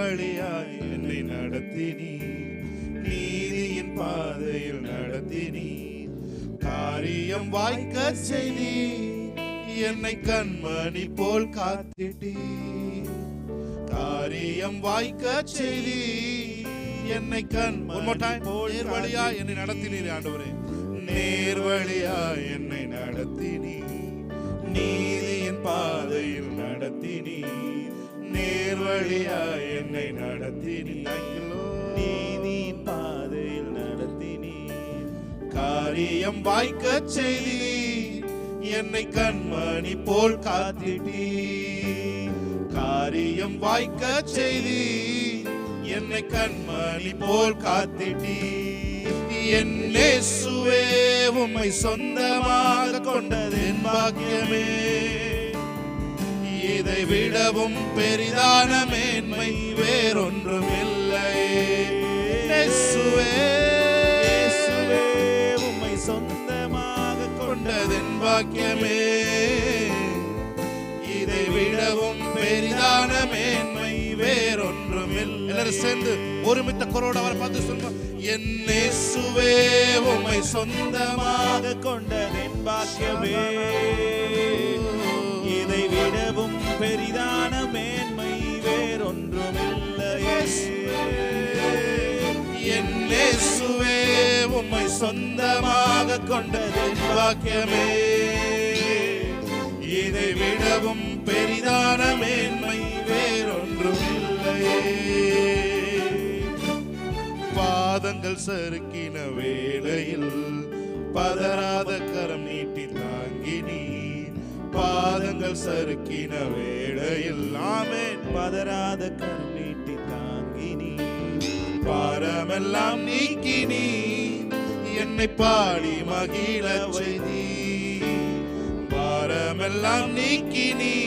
நேர்வழியாய் என்னை நடத்தினீ, நீதியின் பாதையில் நடத்தினீ, காரியம் வாய்க்க செய்தி, என்னை கண்மணி போல் காத்திட்டீ, காரியம் வாய்க்க செய்தி, என்னை கண்மணி போல் நேர்வழியாய் என்னை நடத்தினீர் ஆண்டவரே, நேர்வழியாய் என்னை நடத்தினீ, நீதியின் பாதையில் நடத்தினீ, நேர்வழியாய் என்னை நடத்தினீ, நீதியின் பாதையில் நடத்தினீ, காரியம் வாய்க்க செய்தி, என்னை கண்மணி போல் காத்திட்டீ, காரியம் வாய்க்க செய்தி, என்னை கண்மணி போல் காத்திட்டீ, என் இயேசுவே உம்மை சொந்தமாக கொண்டது என் பாக்கியமே, இதை விடவும் பெரிதான மேன்மை வேறொன்றும் இல்லை. இயேசுவே உம்மை சொந்தமாக கொண்டது என் பாக்கியமே, இதை விடவும் பெரிதான மேன்மை வேறொன்றும் இல்லை. எல்லாரும் சேர்ந்து ஒருமித்த குரலோடு அவரை பார்த்து சொல்லுங்க, என் இயேசுவே உம்மை சொந்தமாக கொண்டது என் பாக்கியமே, இதை விடவும் பெரிதான மேன்மை வேறொன்றும் இல்லை. என் இயேசுவே உம்மை சொந்தமாக கொண்டது என் பாக்கியமே, இதை விடவும் பெரிதான மேன்மை வேறொன்றும் இல்லை. பாதங்கள் சறுக்கின வேளையில் பதறாத கரம் நீட்டி தாங்கினீ, பாதங்கள் சறுக்கின வேளையில் ஆமென் பதறாத கரம் நீட்டி தாங்கினீ, பாரமெல்லாம் நீக்கினீ, என்னை பாடி மகிழ செய்தீ, பாரமெல்லாம் நீக்கினீ,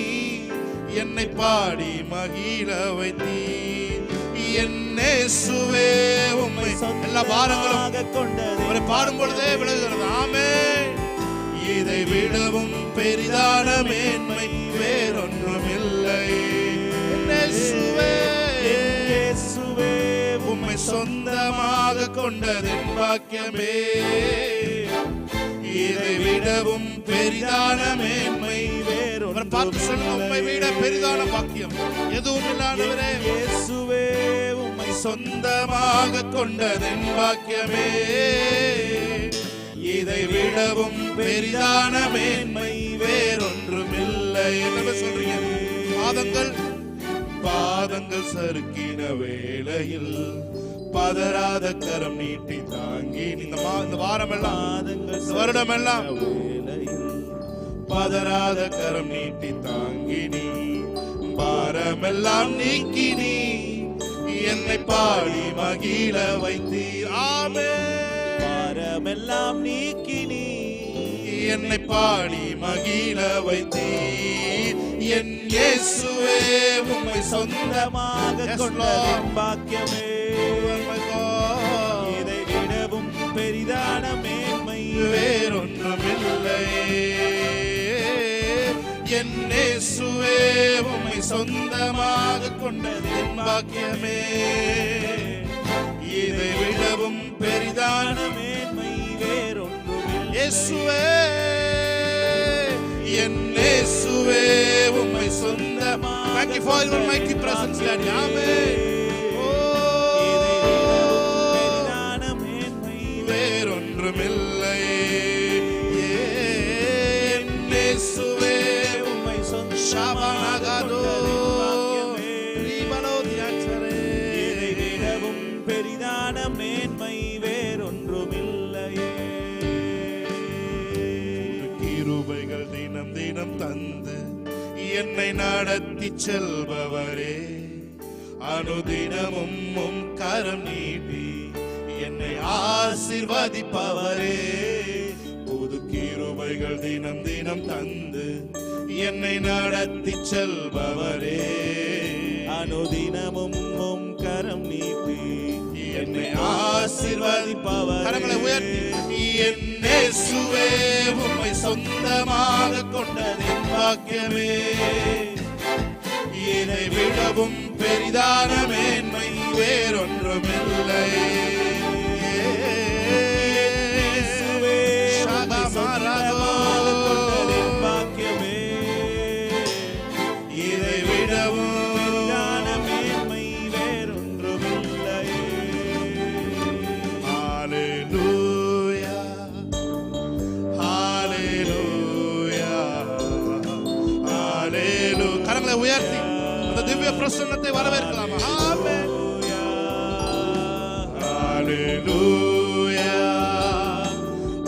என்னை பாடி மகிழ வைத்தீ, என் இயேசுவே உம்மை எல்லா பாரங்களும் கொண்டது பாடும் பொழுதே விலகுகிறது. ஆமென். இதை விடவும் பெரிதான மேன்மை வேறொன்றும் இல்லை. இயேசுவே உம்மை சொந்தமாக கொண்டது என் பாக்கியமே, இதை விடவும் பெரிதான மேன்மை வேறொன்றும் பார்த்து சொல்லுங்க, உம்மை விட பெரிதான பாக்கியம் எதுவும் இல்லாதவரே. இயேசுவே உம்மை சொந்தமாக கொண்டது என் பாக்கியமே, இதை விடவும் பெரிதான மேன்மை வேறொன்றும் இல்லை. என்ன சொல்றீங்க? பாதங்கள் சறுக்கின வேளையில் பதறாத கரம் நீட்டி தாங்கி, இந்த வாரமெல்லாம் இந்த வருடமெல்லாம் பதறாத கரம் நீட்டி தாங்கினி, பாரமெல்லாம் நீக்கினி, என்னை பாடி மகிழ வைத்தீர். ஆமென். பாரமெல்லாம் நீக்கினி, என்னை பாடி மகிழ வைத்தீர். என் இயேசுவே உம்மை சொந்தமாக கொண்டது பாக்கியமே, இதை விடவும் பெரிதான மேன்மை வேறொன்றும் இல்லை. என் இயேசுவே உம்மை சொந்தமாக கொண்டது என் பாக்கியமே, இதை விடவும் பெரிதான மேன்மை வேறொன்றும் இல்லை. இயேசுவே என் இயேசுவே உம்மை சொந்தமாக. Thank you for your mighty presence, Daddy. Amen. வேறொன்றும் இல்லை. என் இயேசுவே உம்மை சொந்தமாகதோ ரீபலோதியாச்சரே, இதை விடவும் பெரிதான மேன்மை வேறொன்றும் இல்லையே. கிருபைகள் தினம் தினம் தந்து என்னை நடத்தி செல்பவரே, அனுதினமும் உம் கரம் நீட்டி என்னை ஆசீர்வதிப்பவரே, புது கிருபைகள் தினம் தினம் தந்து என்னை நடத்தி செல்பவரே, அனுதினமும் உம் கரம் நீட்டி என்னை ஆசீர்வதிப்பவரே. கரங்களை உயர்த்தி, என் இயேசுவே உம்மை சொந்தமாக கொண்டது என் பாக்கியமே, இதை விடவும் பெரிதான வேறொன்றுமில்லை. இதை விடவும் மேன்மை வேறொன்றுமில்லை. ஹல்லேலூயா, ஹல்லேலூயா, ஹல்லேலூயா. கரங்களை உயர்த்தி அந்த திவ்ய பிரசன்னத்தை வரவேற்கலாமா? ஆமென். ஹல்லேலூயா,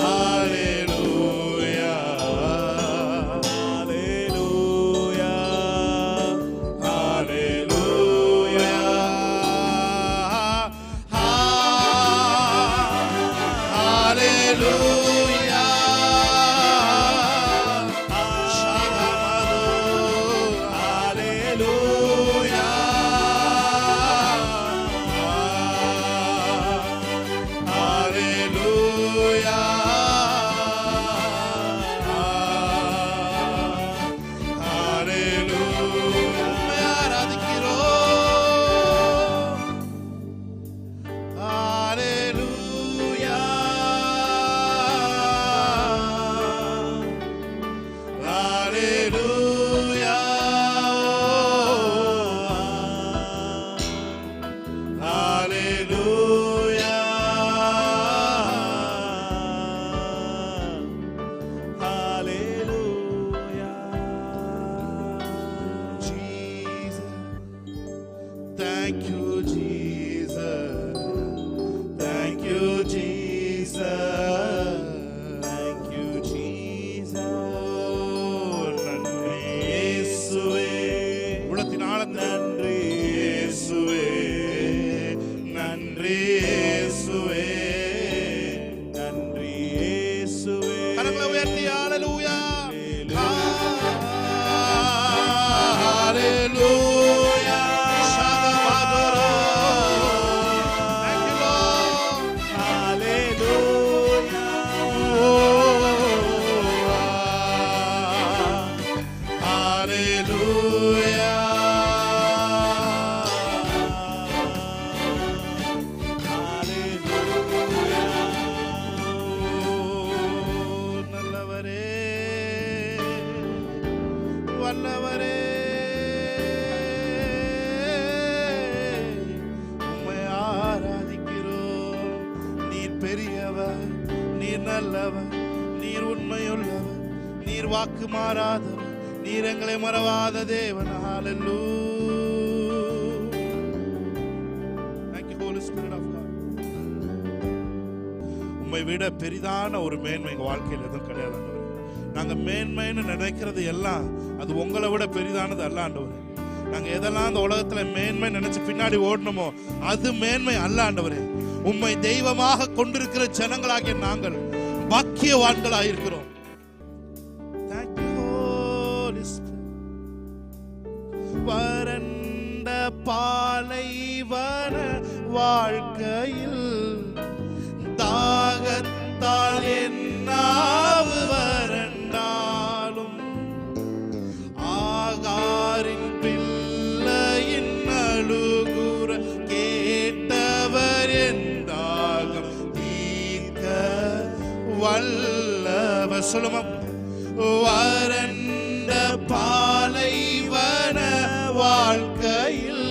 ஹல்லேலூயா, ஹல்லேலூயா, ஹல்லேலூயா, ஹல்லேலூயா. Thank you, Jesus. Thank you, Jesus. Thank you, Jesus. நன்றி இயேசுவே. உள்ளத்தினால நன்றி இயேசுவே. நன்றி இயேசுவே. நன்றி இயேசுவே. கரங்களை உயர்த்தி ஹல்லேலூயா. ஹல்லேலூயா. வல்லவரே, உம்மை ஆராதிக்கிறோம். நீர் பெரியவர், நீர் நல்லவர், நீர் உண்மையுள்ளவர், நீர் வாக்கு மாறாதவர், நீர் எங்களை மறவாத தேவன். ஹல்லேலூயா. Thank you, Holy Spirit of God. உம்மை விட பெரிதான ஒரு மேன்மை எங்க வாழ்க்கையில் எதுவும் கிடையாது ஆண்டவரே. நாங்க மேன்மைன்னு நினைக்கிறது எல்லாம் அது உங்களை விட பெரிதானது அல்ல ஆண்டவரே. நாங்க எதெல்லாம் அந்த உலகத்துல மேன்மை நினைச்சு பின்னாடி ஓடணுமோ அது மேன்மை அல்ல ஆண்டவரே. உம்மை தெய்வமாக கொண்டிருக்கிற ஜனங்களாகிய நாங்கள் பாக்கியவான்களாயிருக்கிறோம். Thank you, Holy Spirit. வறண்ட பாலைவன வாழ்க்கையில் தாகத்தால் என் நாவு வறண்டாலும் ஆகாரின் பிள்ளையின் அழுகுற கேட்டவர் என் தாகம் தீர்க்க வல்லவர். சொல்லுமா? வறண்ட பாலைவன வாழ்க்கையில்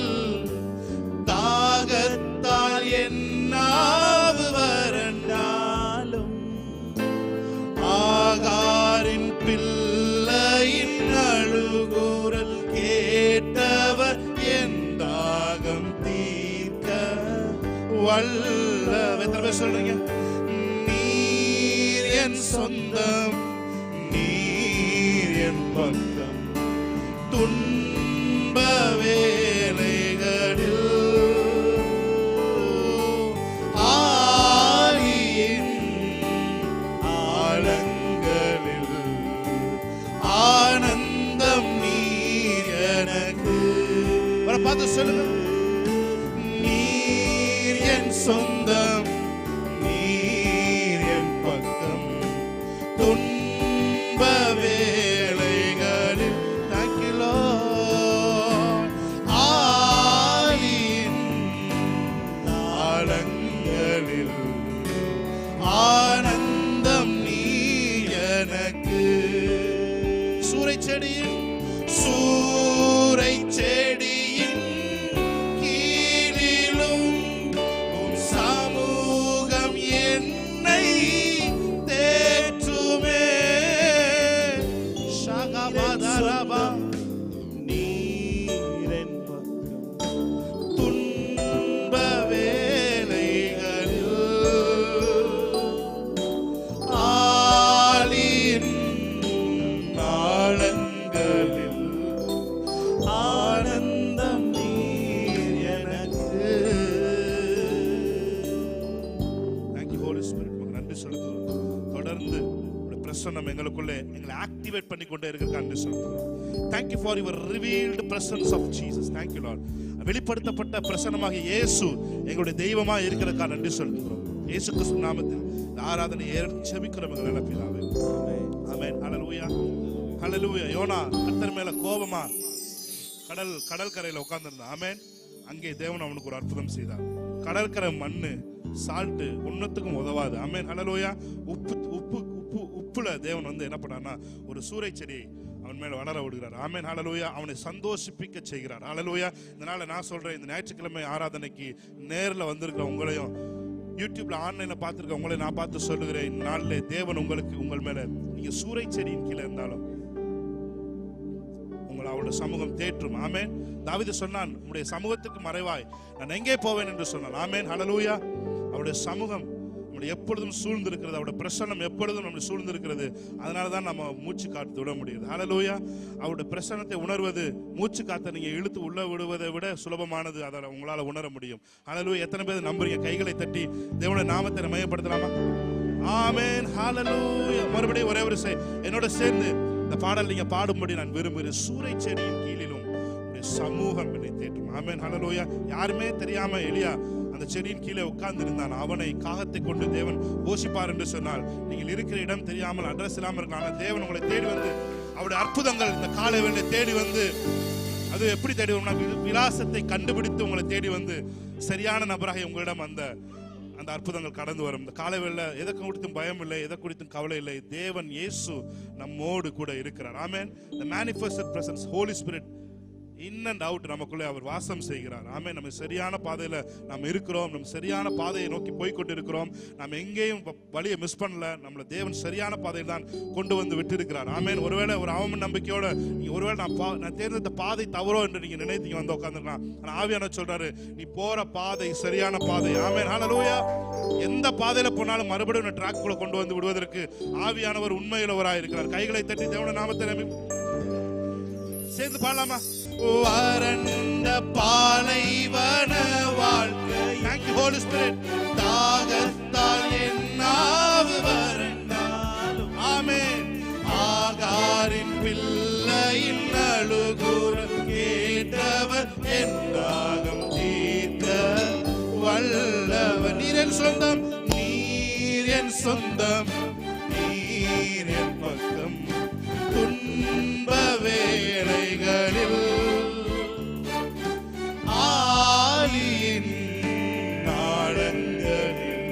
தாகத்தால் என் நாவு வறண்டாலும் ஆகாரின் பிள்ளையின் அழுகுரல் கேட்டவர் என் தாகம் தீர்க்க வல்லவர். எத்தனை பேர் சொல்றீங்க? நீர் என் சொந்தம், நீர் என் பக்கம், துன்ப வேளைகளில் ஆழியின் ஆழங்களில் ஆனந்தம் நீர் எனக்கு. பார்த்து சொல்லுங்க. நீர் என் சொந்தம், நீர் என் பக்கம், துன்ப வேளைகளில். Thank you, Lord. ஆழியின் பிரசன்னம் எங்களுக்குள்ளே எங்களை ஆக்டிவேட் பண்ணி கொண்டே இருக்கிற நன்றி சொல்கிறோம். Thank you for your revealed presence of Jesus. Thank you Lord. வெளிப்படுத்தப்பட்ட பிரசன்னமாக இயேசு எங்களுடைய தெய்வமாக இருக்கிறதுக்காக நன்றி சொல்கிறோம். இயேசு கிறிஸ்து நாமத்தில் ஆராதனை ஜெபிக்கிறோம் எங்கள் நல்ல பிதாவே. ஆமென். ஹல்லேலூயா ஹல்லேலூயா. யோனா கர்த்தர் மேல கோபமா கடற்கரையில உட்கார்ந்திருந்தான். ஆமென். அங்கே தேவன் அவனுக்கு ஒரு அற்புதம் செய்தார். கடற்கரை மண்ணு சால்ட்டு ஒன்னத்துக்கும் உதவாது. ஆமென். ஹல்லேலூயா. உப்புல தேவன் வந்து என்ன பண்ணார்னா ஒரு சூறை செடி அவன் மேல வளர விடுகிறார். ஆமென். ஹல்லேலூயா. அவனை சந்தோஷிப்பிக்க செய்கிறார். ஹல்லேலூயா. இதனால நான் சொல்றேன், இந்த ஞாயிற்றுக்கிழமை ஆராதனைக்கு நேரில் வந்திருக்கிற உங்களையும் யூடியூப்ல ஆன்லைன்ல பார்த்திருக்க உங்களை நான் பார்த்து சொல்லுகிறேன், இந்த நாளிலே தேவன் உங்களுக்கு உங்கள் மேல நீங்க சூறை செடியின் கீழே இருந்தாலும் உங்களை அவருடைய சமூகம் தேற்றும். ஆமென். தாவீது சொன்னான், உம்முடைய சமூகத்துக்கு மறைவாய் நான் எங்கே போவேன் என்று சொன்னான். ஆமென். ஹல்லேலூயா. அவருடைய சமூகம் நம்முடைய எப்பொழுதும் சூழ்ந்திருக்கிறது, அவருடைய பிரசன்னம் எப்பொழுதும் நம்மை சூழ்ந்திருக்கிறது. அதனால தான் நம்ம மூச்சு காத்து விட முடியுது. ஹல்லேலூயா. அவருடைய பிரசன்னத்தை உணர்வது மூச்சு காத்தை நீங்க இழுத்து உள்ள விடுவதை விட சுலபமானது. அதை உங்களால உணர முடியும். ஹல்லேலூயா. எத்தனை பேர் நம்புறீங்க? கைகளை தட்டி தேவனுடைய நாமத்தை மையப்படுத்தலாமா? ஆமென். ஹல்லேலூயா. மறுபடியும் ஒரே ஒரு என்னோட சேர்ந்து இந்த பாடல் நீங்க பாடும்படி நான் விரும்புகிறேன். சூறை செடியின் கீழிலும் சமூகம் என்னை தேற்றும். ஆமென். ஹல்லேலூயா. யாருமே தெரியாம எலியா அந்த செடியின் கீழே உட்கார்ந்து இருந்தான். அவனை காகத்தை கொண்டு தேவன் போஷிப்பார் என்று சொன்னால், நீங்கள் இருக்கிற இடம் தெரியாமல் அட்ரஸ் இல்லாமல் இருக்கலாம். ஆனால் தேவன் உங்களை தேடி வந்து அவருடைய அற்புதங்கள் இந்த காலை வேளை தேடி வந்து, அது எப்படி தேடி வரும்னா விலாசத்தை கண்டுபிடித்து உங்களை தேடி வந்து சரியான நபராக உங்களிடம் அந்த அற்புதங்கள் கடந்து வரும். இந்த காலை வேளை எதை குறித்தும் பயம் இல்லை, எதை குறித்தும் கவலை இல்லை. தேவன் இயேசு நம்மோடு கூட இருக்கிறார். ஆமென். The manifested presence, Holy Spirit in and out நமக்குள்ளே அவர் வாசம் செய்கிறார். ஆமே. நம்ம சரியான பாதையில நாம் இருக்கிறோம், நம்ம சரியான பாதையை நோக்கி போய்கொண்டு இருக்கிறோம். நம்ம எங்கேயும் வழியை மிஸ் பண்ணல. நம்மளை தேவன் சரியான பாதையில் தான் கொண்டு வந்து விட்டு இருக்கிறார். ஆமேன். ஒருவேளை ஒரு அவம நம்பிக்கையோட நீங்க ஒருவேளை நான் தேர்ந்தெடுத்த பாதை தவறோ என்று நீங்க நினைத்தீங்க வந்து உட்காந்துருக்கலாம். ஆனால் ஆவியானவர் சொல்றாரு, நீ போற பாதை சரியான பாதை. ஆமேன். ஹல்லேலூயா. எந்த பாதையில போனாலும் மறுபடியும் ட்ராக் குள்ள கொண்டு வந்து விடுவதற்கு ஆவியானவர் உண்மையுள்ளவராக இருக்கிறார். கைகளை தட்டி தேவனுடைய நாமத்தை சேர்ந்து பாடலாமா? வறண்ட பாலைவன வாழ்க்கை. Thank you Holy Spirit. தாகத்தால் என் நாவு வறண்டாலும். ஆமென். ஆகாரின் பிள்ளையின் அழுகுரல் கேட்டவர் என் தாகம் தீர்க்க வல்லவர். நீர் என் சொந்தம், நீர் என் சொந்தம், நீர் என் பக்கம் துன்ப வேளைகளில் ஆலியின் நாளங்களில்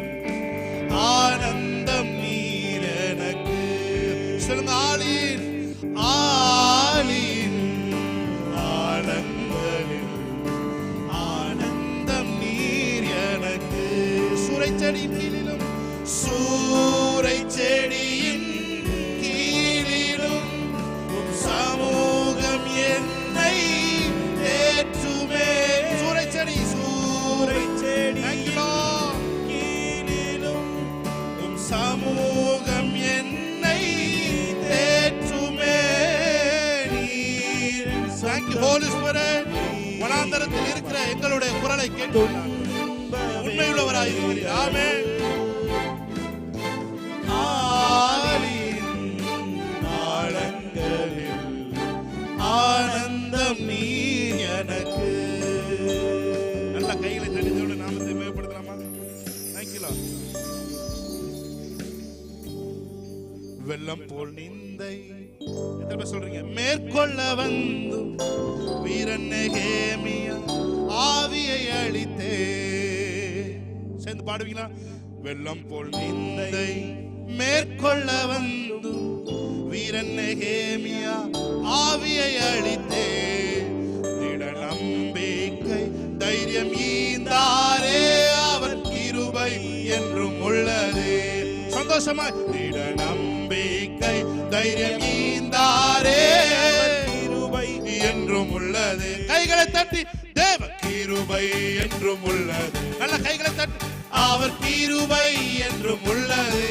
ஆனந்தம் நீர் எனக்கு. சொல்லுங்க, ஆலியின் ஆலியின் ஆனந்தங்களில் ஆனந்தம் நீர் எனக்கு. சூறை செடியின் கீழிலும் சூறை செடியின் கீழிலும் சமூகம் என்னை தேற்றுமே. சூறை செடி கீழிலும் சமூகம் என்னை தேற்றுமே. Thank you Holy Spirit. வனாந்தரத்தில் இருக்கிற எங்களுடைய குரலை கேட்டு உண்மையுள்ளவராய் இருக்கிறீர். ஆமென். ஆனந்தம் நீர் எனக்கு. நல்ல கைகளை தட்டிதோடு நாமத்தை மேம்படுத்தலாமா? Thank you Lord. வெள்ளம் போல் நிந்தை எத்தனை பேர் சொல்றீங்க? மேற்கொள்ள வந்து வீரன் நெகேமியா ஆவியை அளித்தே. சேர்ந்து பாடுவீங்களா? வெள்ளம் போல் நிந்தை மேற்கொள்ள வந்து வீரன் நெகேமியா ஆவியை அளித்தே. திட நம்பிக்கை தைரியம் ஈந்தாரே, அவர் கிருபை என்றும் உள்ளதே. சந்தோஷமா திட நம்பிக்கை தைரியம் ஈந்தாரே, கிருபை என்றும் உள்ளது. கைகளை தட்டி தேவ கிருபை என்றும் உள்ளது. நல்ல கைகளை தட்டி அவர் கிருபை என்றும் உள்ளது.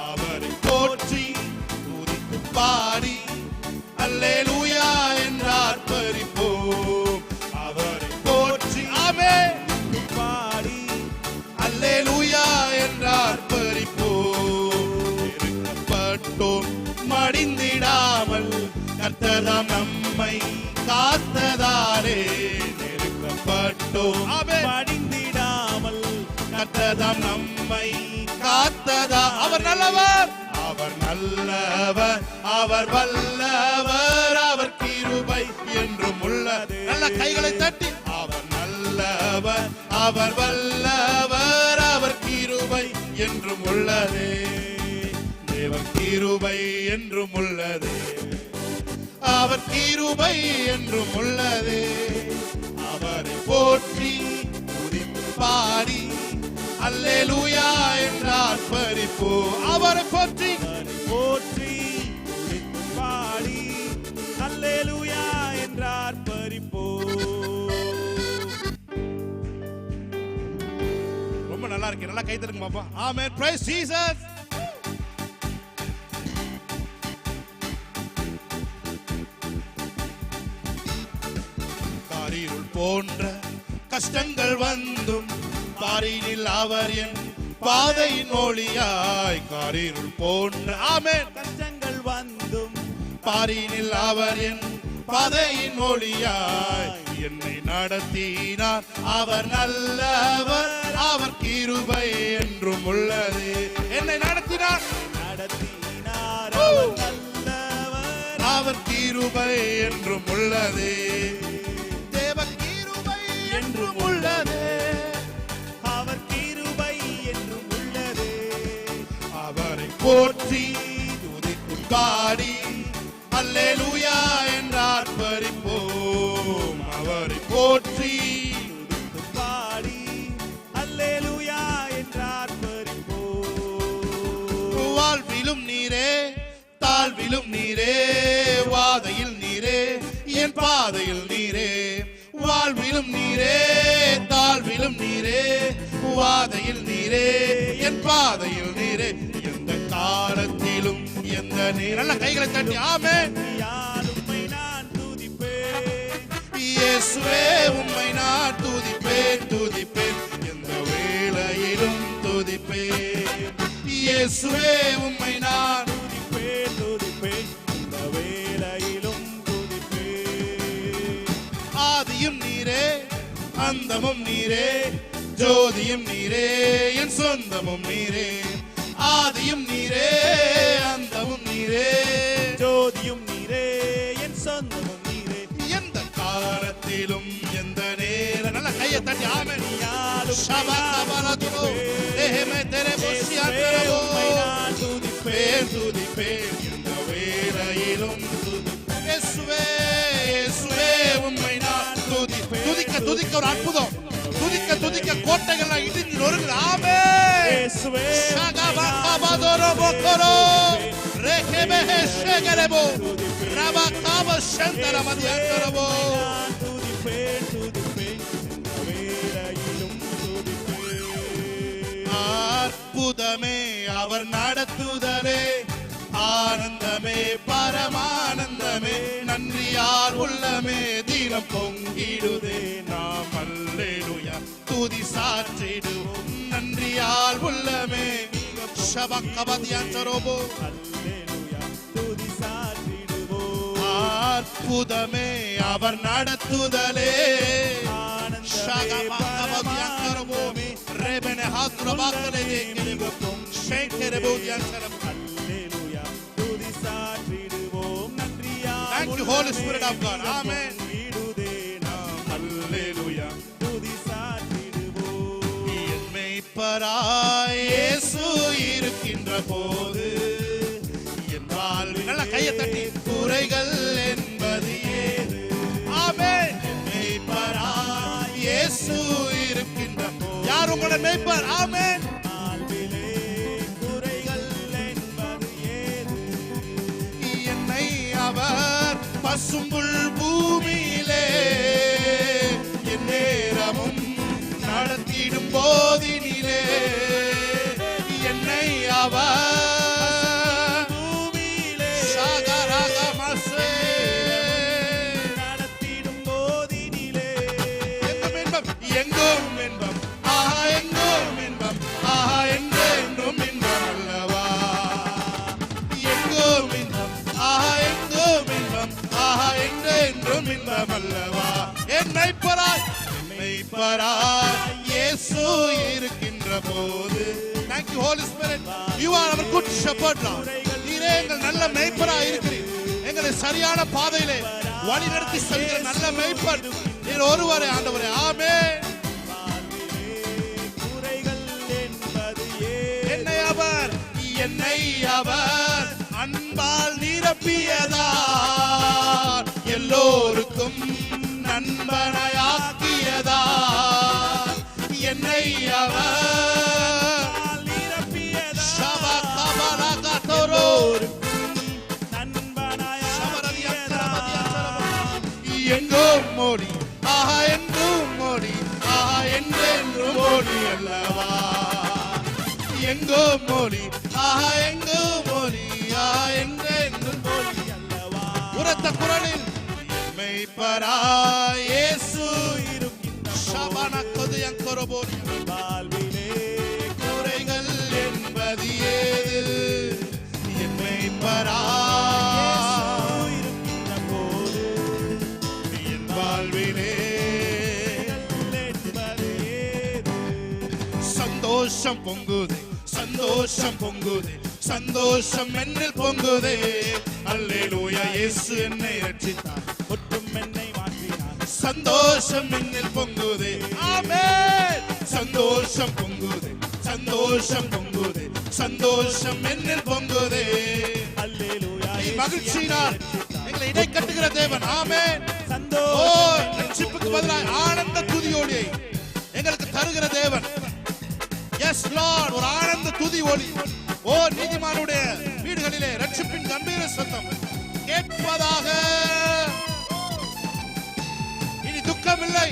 அவரை போற்றி துதித்து பாடி அல்லேலூயா என்று ஆர்ப்பரிப்போம். அவரை போற்றி ஆமென் பாடி அல்லேலூயா என்று ஆர்ப்பரிப்போம். இருக்கப்பட்ட கண்டோம். படிந்திடாமல் கர்த்தர்தாம் நம்மை காத்ததா. அவர் நல்லவர், அவர் நல்லவர், அவர் வல்லவர், அவர் கிருபை என்றும் உள்ளது. நல்ல கைகளை தட்டி அவர் நல்லவர், அவர் வல்லவர், அவர் கிருபை என்றும் உள்ளது. தேவன் கிருபை என்றும் உள்ளது, அவர் கிருபை என்றும் உள்ளது. அவரை போற்றி துதித்து பாடி அல்லேலூயா என்று ஆர்ப்பரிப்போம். அவரை போற்றி போற்றி துதித்து பாடி அல்லேலூயா என்று ஆர்ப்பரிப்போம். ரொம்ப நல்லா இருக்கு. நல்லா கை தட்டுங்க பாப்பா. ஆமென். Praise Jesus. காரிருள் போன்ற கஷ்டங்கள் வந்தும் பாரினில் அவர் என் பாதையின் ஒளியாய். காரிருள் போன்ற ஆமென் கஷ்டங்கள் வந்தும் பாரினில் அவர் என் பாதையின் ஒளியாய். என்னை நடத்தினார் அவர் நல்லவர், அவர் கிருபை என்றும் உள்ளது. என்னை நடத்தினார் அவர் நல்லவர், அவர் கிருபை என்றும் உள்ளது. தேவ கிருபை என்றும் உள்ளது, அவர் கிருபை என்றும் உள்ளது. அவரை போற்றி துதித்து பாடி அல்லேலூயா என்று ஆர்ப்பரிப்போம். அவரை போற்றி துதித்து பாடி அல்லேலூயா என்று ஆர்ப்பரிப்போம். வாழ்விலும் நீரே தாழ்விலும் நீரே, வாதையில் நீரே என் பாதையில் நீரே. வாழ்விலும் நீரே தாழ்விலும் நீரே, வாதையில் நீரே என் பாதையில் நீரே. எந்த காலத்திலும் எந்த நேரம். நல்ல கைகளை தட்டி ஆமென். உம்மை நான் துதிப்பேன், இயேசுவே உம்மை நான் துதிப்பேன், துதிப்பேன். எந்த வேளையிலும் துதிப்பேன். இயேசுவே உம்மை நான் துதிப்பேன், துதிப்பேன். இந்த வேளையிலும் துதிப்பேன். ஆதியும் நீரே அந்தமும் நீரே, ஜோதியும் நீரே என் சொந்தமும் நீரே. ஆதியும் நீரே அந்தமும் நீரே, ஜோதியும் நீரே என் சொந்தமும் நீரே. எந்த காலத்திலும் எந்த நேரம். நல்ல கையை தட்டி ஆமென். துதிப்பேன் எந்த வேளையிலும் இயேசுவே, இயேசுவே உம்மை நான் துதிப்பேன். துதிக்க துதிக்க ஒரு அற்புதம். துதிக்க துதிக்க கோட்டைகள் இடிஞ்சு நொறுங்குது. ஆமென். இயேசுவே ஷகபகபதோரோ பொக்கரோ ரேகெபெஹே ஷெகரபோ ரபகப ஷந்தரமதியந்தரபோ. துதிப்பேன், துதிப்பேன். இந்த வேளையிலும் துதிப்பேன். அற்புதமே அவர் நடத்துதலே, ஆனந்தமே பரமானந்தமே. நன்றியால் உள்ளமே தினம் பொங்கிடுதே. நாம் அல்லேலூயா துதி சாற்றிடுவோம். நன்றியால் உள்ளமே ஷபக்கபதியந்தரபோ. அல்லேலூயா துதி சாற்றிடுவோம். அற்புதமே அவர் நடத்துதலே, ஷகபகபதியந்தரபோ ரெபெனே ஹத்ரபக்கலே தேகிலிபோ ஷேக்கரபோ தியந்தரபோ. அல்லேலூயா துதி சாற்றிடுவோம். நன்றியால் Thank you, Holy Spirit of God. Amen. பொங்கிடுதே. நாம் Hallelujah. துதி சாற்றிடுவோம். என் மேய்ப்பராய் இயேசு இருக்கின்ற போது என் வாழ்வில் நல்ல கையை தட்டி குறைகள் என்பது ஏது. ஆமென். என் மேய்ப்பராய் இயேசு இருக்கின்ற போது. யார் உங்களோட மேய்ப்பர்? ஆமென். வாழ்விலே குறைகள் என்பது ஏது? என்னை அவர் பசும்புல் பூமியிலே என் நேரமும் நடத்திடும் போதினிலே. என்னை அவர் பூமியிலே சாகரகமசே நடத்திடும் போதினிலே. எங்கும் இன்பம், எங்கும் இன்பம், ஆஹா எங்கும் இன்பம், ஆஹா என்றென்றும் இன்பம் அல்லவா. எங்கும் இன்பம், ஆஹா எங்கும் இன்பம், ஆஹா என்றென்றும் இன்பம் அல்லவா. என் மெய்ப்பராய் மேய்ப்பராய் இயேசு இருக்கின்ற போது. Thank you Holy Spirit. You are our good shepherd Lord. நீரே எங்கள் நல்ல மேய்ப்பராய் இருக்கிறீர். எங்களை சரியான பாதையிலே வழி நடத்தி செல்கிற நல்ல மேய்ப்பர் நீர் ஒருவரே ஆண்டவரே. ஆமென். என்னை அவர் அன்பால் நிரப்பியதார், எல்லோருக்கும் நண்பனாக்கியதார். என்னை அவர் நிரப்பியதார், எங்கும் மோடி ஆஹா எங்கும் மோடி ஆஹா என்றென்றும் மோடி அல்லவா. எங்கும் மோடி ஆஹா எங்கும் மோடி ஆஹா என்றென்றும் மோடி அல்லவா. உரத்த குரலில் மேய்ப்பராய் இயேசு இருக்கின்ற ஷபான கொதுயங் கொரபோரி வாழ்விலே குறைகள் என்பது ஏது. என் மேய்ப்பராய் இருக்கின்ற போது என் வாழ்விலே சந்தோஷம் பொங்குதே, சந்தோஷம் பொங்குதே, சந்தோஷம் என்னில் பொங்குதே. அல்லேலூயா இயேசு என்னை ரட்சித்தார், ஒற்றும் என்னை மாற்றினார். சந்தோஷம் என்னில் பொங்குதே. ஆமென். சந்தோஷம் பொங்குதே, சந்தோஷம் பொங்குதே, சந்தோஷம் என்னில் பொங்குதே. அல்லேலூயா மகிழ்ச்சியினால் எங்களை இடை கட்டுகிற தேவன். ஆமென். சந்தோஷம் ரட்சிப்புக்கு பதிலாக ஆனந்த துதியோடியை எங்களுக்கு தருகிற தேவன். Yes Lord, ஒரு ஆனந்த துதி ஒலி. ஓ நீதிமானுடைய வீடுகளிலே ரட்சிப்பின் கம்பீர சத்தம் கேட்பதாக. இனி துக்கம் இல்லை,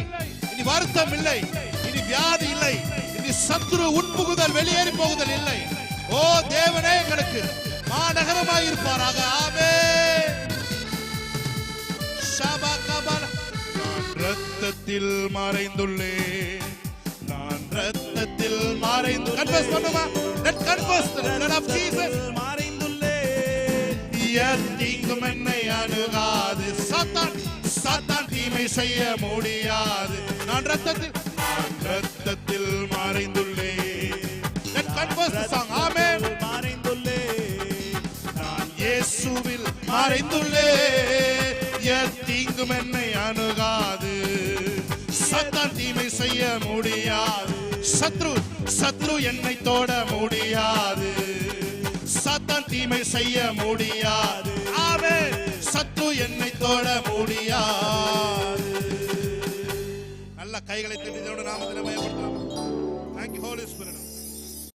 இனி வருத்தம் இல்லை, இனி வியாதி இல்லை, இனி சத்துரு உட்புகுதல் வெளியேறி போகுதல் இல்லை. ஓ தேவனே எங்களுக்கு மாநகரமாய் இருப்பாராக. ஆமென். ஷபகபல ரத்தத்தில் மறைந்துள்ளேன், ரத்தத்தில் மறைந்து கன்ஃபஸ் பண்ணுமா. Let confess the blood of Jesus. மறைந்துள்ளே தீங்கும் என்னை அணுகாது, சாத்தான் தீமை செய்ய முடியாது. நான் ரத்தத்தில் மறைந்துள்ளே. Let confess the song. Amen. மறைந்துள்ளே நான் இயேசுவில் மறைந்துள்ளே. தீங்கும் என்னை அணுகாது, சாத்தான் தீமை செய்ய முடியாது. சத்ரு என்னை தொட முடியாது, சாத்தான் தீமை செய்ய முடியாது. ஆமென். சத்ரு என்னை தொட முடியாது. நல்ல கைகளை தட்டி தேவனுடைய நாமத்திலே மகிமைப்படுத்துவோம். Thank you Holy Spirit.